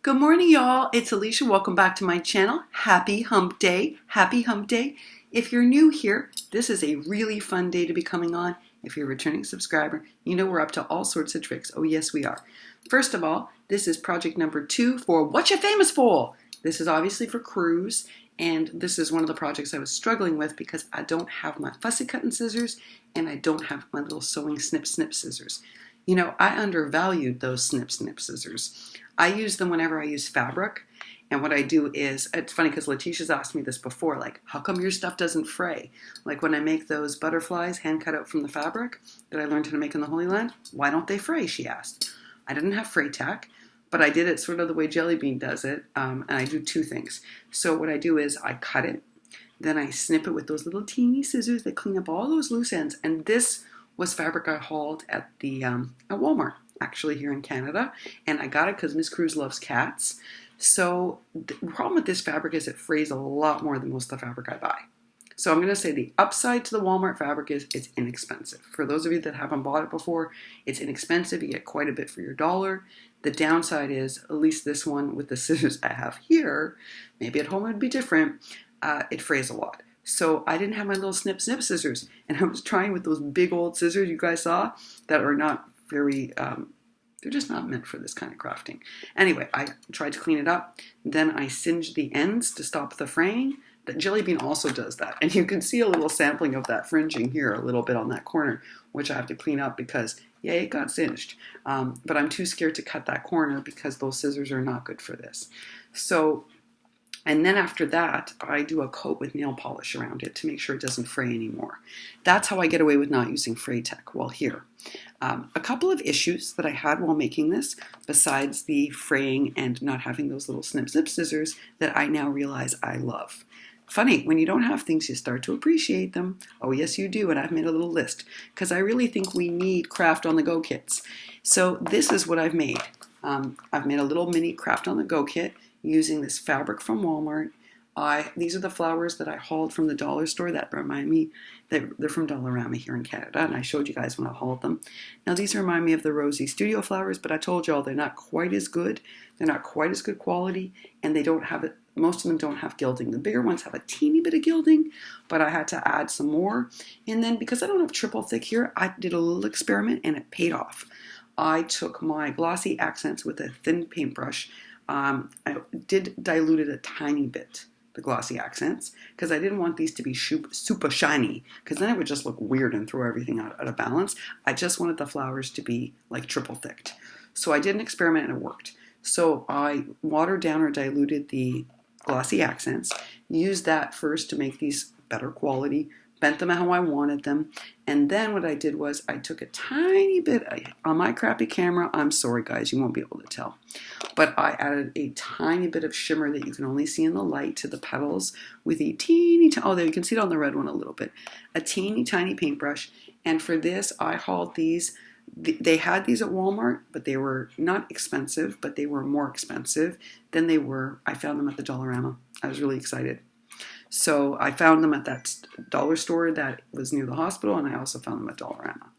Good morning, y'all. It's Alicia. Welcome back to my channel. Happy Hump Day. Happy Hump Day. If you're new here, this is a really fun day to be coming on. If you're a returning subscriber, you know we're up to all sorts of tricks. Oh, yes, we are. First of all, this is project number 2 for What You Famous For? This is obviously for Cruz, and this is one of the projects I was struggling with because I don't have my fussy cutting scissors and I don't have my little sewing snip scissors. You know, I undervalued those snip scissors. I use them whenever I use fabric, and what I do is, it's funny because Letitia's asked me this before, like, how come your stuff doesn't fray? Like when I make those butterflies hand cut out from the fabric that I learned how to make in the Holy Land, why don't they fray, she asked. I didn't have fray tack, but I did it sort of the way Jelly Bean does it, and I do two things. So what I do is I cut it, then I snip it with those little teeny scissors that clean up all those loose ends, and this was fabric I hauled at Walmart, actually here in Canada, and I got it because Miss Cruz loves cats. So the problem with this fabric is it frays a lot more than most of the fabric I buy. So I'm going to say the upside to the Walmart fabric is it's inexpensive. For those of you that haven't bought it before, it's inexpensive. You get quite a bit for your dollar. The downside is, at least this one with the scissors I have here, maybe at home it would be different, it frays a lot. So I didn't have my little snip scissors, and I was trying with those big old scissors you guys saw that are not very, they're just not meant for this kind of crafting. Anyway, I tried to clean it up. Then I singed the ends to stop the fraying. The Jelly Bean also does that. And you can see a little sampling of that fringing here, a little bit on that corner, which I have to clean up because, yeah, it got singed. But I'm too scared to cut that corner because those scissors are not good for this. So, and then after that, I do a coat with nail polish around it to make sure it doesn't fray anymore. That's how I get away with not using fray tech. Well, here. A couple of issues that I had while making this, besides the fraying and not having those little snip scissors that I now realize I love. Funny, when you don't have things, you start to appreciate them. Oh, yes, you do, and I've made a little list because I really think we need craft on the go kits. So this is what I've made. I've made a little mini craft on the go kit using this fabric from Walmart. These are the flowers that I hauled from the dollar store that remind me that they're from Dollarama here in Canada, and I showed you guys when I hauled them. Now these remind me of the Rosie Studio flowers, but I told y'all they're not quite as good. They're not quite as good quality, and they don't have it. Most of them don't have gilding. The bigger ones have a teeny bit of gilding, but I had to add some more. And then because I don't have triple thick here, I did a little experiment and it paid off. I took my glossy accents with a thin paintbrush. I did dilute it a tiny bit, the glossy accents, because I didn't want these to be super shiny, because then it would just look weird and throw everything out of balance. I just wanted the flowers to be like triple thicked. So I did an experiment and it worked. So I watered down or diluted the glossy accents, used that first to make these better quality, bent them how I wanted them, and then what I did was I took a tiny bit, on my crappy camera, I'm sorry guys, you won't be able to tell, but I added a tiny bit of shimmer that you can only see in the light to the petals with a teeny, oh there you can see it on the red one a little bit, a teeny tiny paintbrush, and for this I hauled these. They had these at Walmart, but they were not expensive, but they were more expensive than I found them at the Dollarama. I was really excited. So I found them at that dollar store that was near the hospital, and I also found them at Dollarama.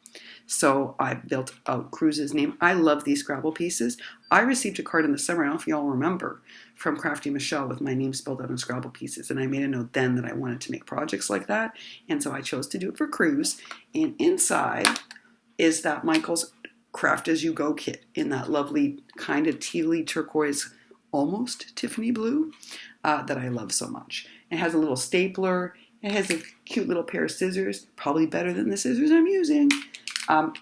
So I built out Cruz's name. I love these Scrabble pieces. I received a card in the summer, I don't know if y'all remember, from Crafty Michelle with my name spelled out on Scrabble pieces. And I made a note then that I wanted to make projects like that. And so I chose to do it for Cruz. And inside is that Michael's Craft As You Go kit in that lovely kind of tealy turquoise, almost Tiffany blue that I love so much. It has a little stapler. It has a cute little pair of scissors, probably better than the scissors I'm using.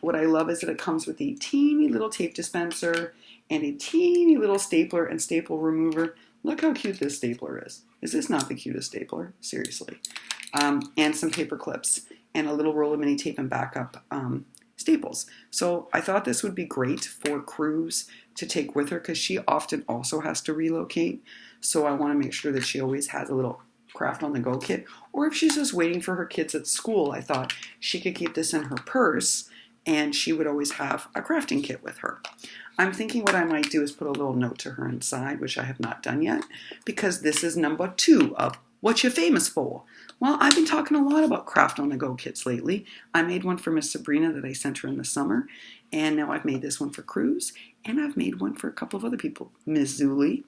What I love is that it comes with a teeny little tape dispenser and a teeny little stapler and staple remover. Look how cute this stapler is. Is this not the cutest stapler? Seriously. And some paper clips and a little roll of mini tape and backup staples. So I thought this would be great for Cruz to take with her because she often also has to relocate. So I want to make sure that she always has a little craft on the go kit. Or if she's just waiting for her kids at school, I thought she could keep this in her purse and she would always have a crafting kit with her. I'm thinking what I might do is put a little note to her inside, which I have not done yet, because this is number 2 of What You Famous For? Well, I've been talking a lot about craft on the go kits lately. I made one for Miss Sabrina that I sent her in the summer, And now I've made this one for Cruz, and I've made one for a couple of other people. Miss Zuli,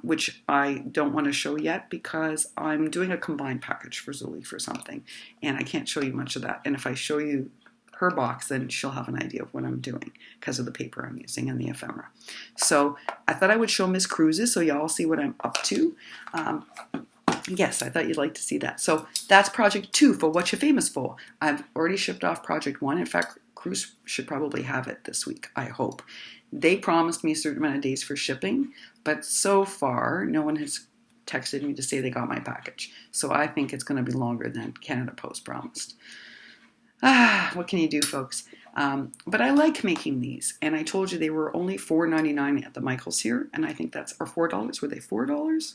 which I don't want to show yet because I'm doing a combined package for Zuli for something, and I can't show you much of that. And if I show you her box, then she'll have an idea of what I'm doing because of the paper I'm using and the ephemera. So I thought I would show Miss Cruz's so y'all see what I'm up to. Yes, I thought you'd like to see that. So that's project 2 for What You Famous For. I've already shipped off project 1. In fact, Cruz should probably have it this week, I hope. They promised me a certain amount of days for shipping, but so far no one has texted me to say they got my package. So I think it's going to be longer than Canada Post promised. What can you do, folks? But I like making these, and I told you they were only $4.99 at the Michaels here, and I think that's, or $4. Were they $4?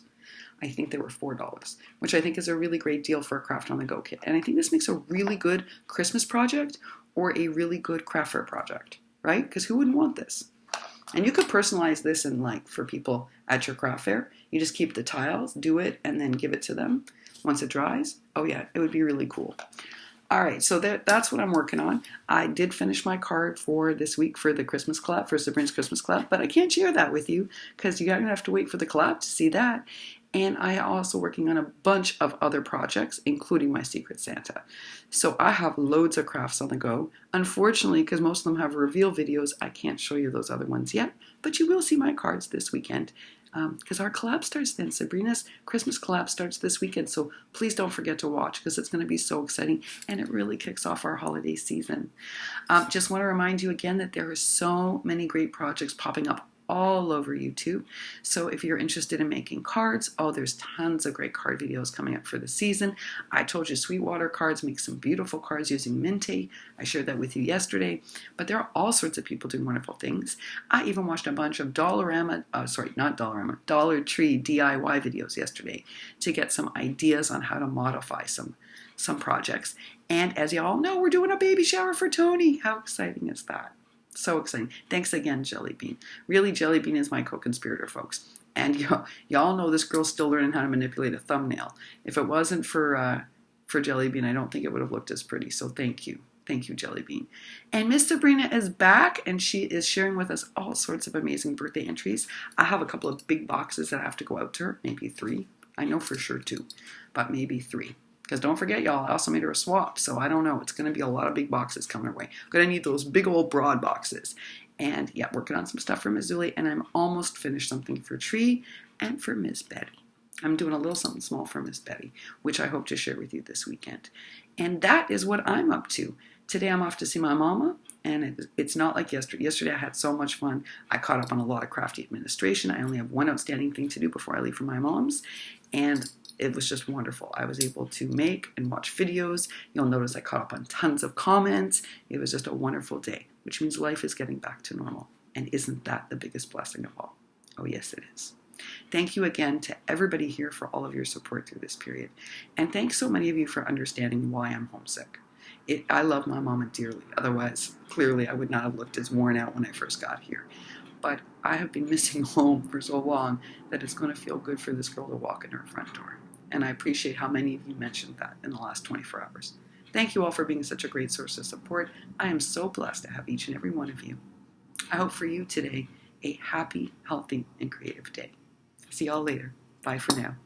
I think they were $4, which I think is a really great deal for a Craft on the Go kit. And I think this makes a really good Christmas project or a really good craft fair project, right? Because who wouldn't want this? And you could personalize this and like for people at your craft fair. You just keep the tiles, do it, and then give it to them once it dries. Oh yeah, it would be really cool. All right, so that's what I'm working on. I did finish my card for this week for the Christmas collab, for Sabrina's Christmas collab, but I can't share that with you because you're going to have to wait for the collab to see that. And I am also working on a bunch of other projects, including my Secret Santa. So I have loads of crafts on the go. Unfortunately, because most of them have reveal videos, I can't show you those other ones yet, but you will see my cards this weekend. Because our collab starts then. Sabrina's Christmas collab starts this weekend, so please don't forget to watch because it's going to be so exciting and it really kicks off our holiday season. Just want to remind you again that there are so many great projects popping up all over YouTube. So if you're interested in making cards, oh, there's tons of great card videos coming up for the season. I told you Sweetwater Cards make some beautiful cards using Minty. I shared that with you yesterday. But there are all sorts of people doing wonderful things. I even watched a bunch of Dollar Tree DIY videos yesterday to get some ideas on how to modify some projects. And as you all know, we're doing a baby shower for Tony. How exciting is that? So exciting. Thanks again, Jelly Bean. Really, Jelly Bean is my co-conspirator, folks. And y'all know this girl's still learning how to manipulate a thumbnail. If it wasn't for Jelly Bean, I don't think it would have looked as pretty. So thank you. Thank you, Jelly Bean. And Miss Sabrina is back, and she is sharing with us all sorts of amazing birthday entries. I have a couple of big boxes that I have to go out to her. Maybe 3. I know for sure 2, but maybe 3. Because don't forget, y'all, I also made her a swap. So I don't know. It's going to be a lot of big boxes coming our way. I'm going to need those big old broad boxes. And yeah, working on some stuff for Ms. Zuli. And I'm almost finished something for Tree and for Miss Betty. I'm doing a little something small for Miss Betty, which I hope to share with you this weekend. And that is what I'm up to. Today I'm off to see my mama. And it's not like yesterday. Yesterday I had so much fun. I caught up on a lot of crafty administration. I only have one outstanding thing to do before I leave for my mom's. And it was just wonderful. I was able to make and watch videos. You'll notice I caught up on tons of comments. It was just a wonderful day, which means life is getting back to normal. And isn't that the biggest blessing of all? Oh, yes, it is. Thank you again to everybody here for all of your support through this period. And thanks so many of you for understanding why I'm homesick. I love my mama dearly. Otherwise, clearly I would not have looked as worn out when I first got here. But I have been missing home for so long that it's going to feel good for this girl to walk in her front door. And I appreciate how many of you mentioned that in the last 24 hours. Thank you all for being such a great source of support. I am so blessed to have each and every one of you. I hope for you today a happy, healthy, and creative day. See y'all later. Bye for now.